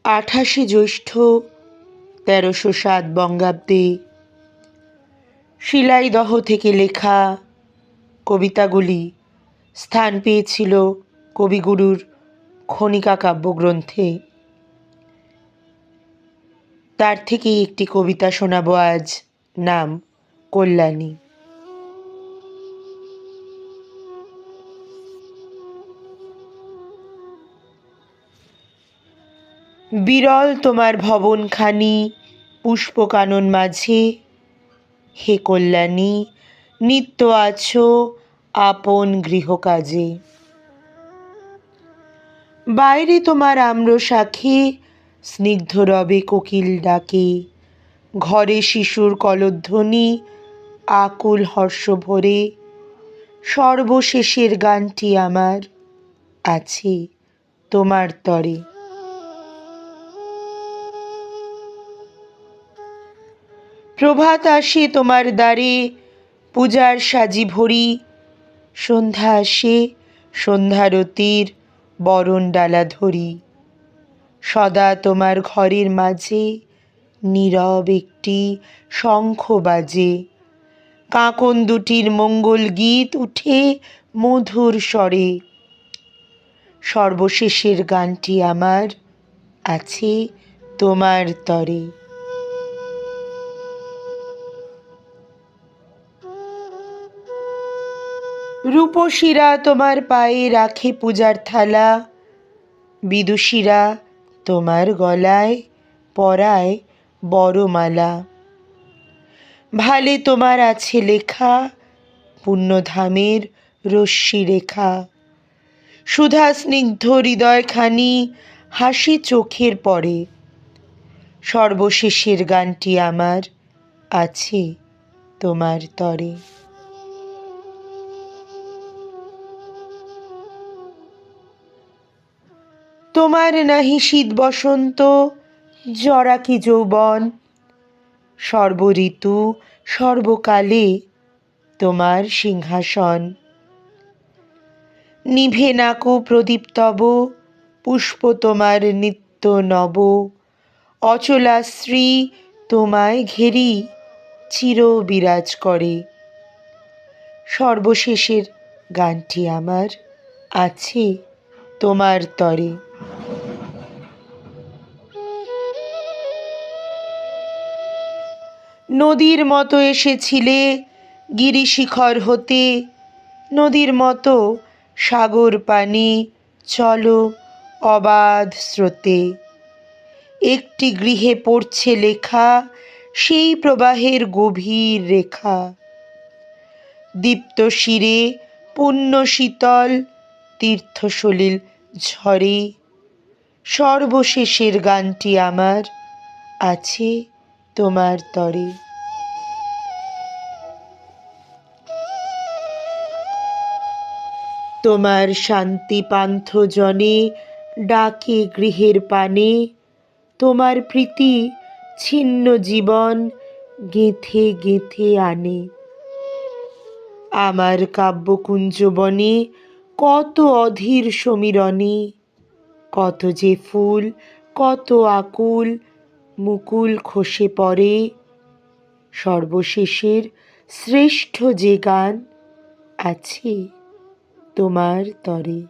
28 জ্যৈষ্ঠ 1307 বঙ্গাব্দে শিলাইদহ থেকে লেখা কবিতাগুলি স্থান পেয়েছিল কবিগুরুর খনিকা কাব্যগ্রন্থে। তার থেকেই একটি কবিতা শোনাবো আজ, নাম কল্যাণী। বিরল তোমার ভবনখানি পুষ্পকানন মাঝে, হে কল্যাণী নিত্য আছো আপন গৃহকাজে। বাইরে তোমার আম্রশাখে স্নিগ্ধ রবে কোকিল ডাকে, ঘরে শিশুর কলধ্বনি আকুল হর্ষ ভরে। সর্বশেষের গানটি আমার আছে তোমার তরে। প্রভাত আসে তোমার দ্বারে পূজার সাজি ভরি, সন্ধ্যা আসে সন্ধ্যারতির বরণ ডালা ধরি। সদা তোমার ঘরের মাঝে নীরব একটি শঙ্খ বাজে, কাঁকন দুটির মঙ্গল গীত উঠে মধুর স্বরে। সর্বশেষের গানটি আমার আছে তোমার তরে। রূপসীরা তোমার পায়ে রাখে পূজার থালা, বিদুষীরা তোমার গলায় পরায় বড়মালা। ভালে তোমার আছে লেখা পুণ্যধামের রশ্মি রেখা, সুধা স্নিগ্ধ হৃদয়খানি হাসি চোখের পরে। সর্বশেষের গানটি আমার আছে তোমার তরে। তোমার নাহি শীত বসন্ত জরা কি যৌবন, সর্বঋতু সর্বকালে তোমার সিংহাসন। নিভে নাকো প্রদীপ তব পুষ্প তোমার নিত্য নব, অচলাশ্রী তোমায় ঘেরি চির বিরাজ করে। সর্বশেষের গানটি আমার আছে তোমার তরে। নদীর মতো এসেছিলে গিরিশিখর হতে, নদীর মতো সাগর পানি চলো অবাধ স্রোতে। একটি গৃহে পড়ছে লেখা সেই প্রবাহের গভীর রেখা, দীপ্ত শিরে পুণ্য শীতল তীর্থসলিল ঝরে। সর্বশেষের গানটি আমার আছে তোমার তরে। তোমার শান্তি পান্থ জনে ডাকে গৃহের পানে, তোমার প্রীতি ছিন্ন জীবন গেঁথে গেঁথে আনে। আমার কাব্যকুঞ্জ বনে কত অধীর সমীরণে, কত যে ফুল কত আকুল মুকুল খসে পড়ে। সর্বশেষের শ্রেষ্ঠ যে গান আছে তোমার তরে।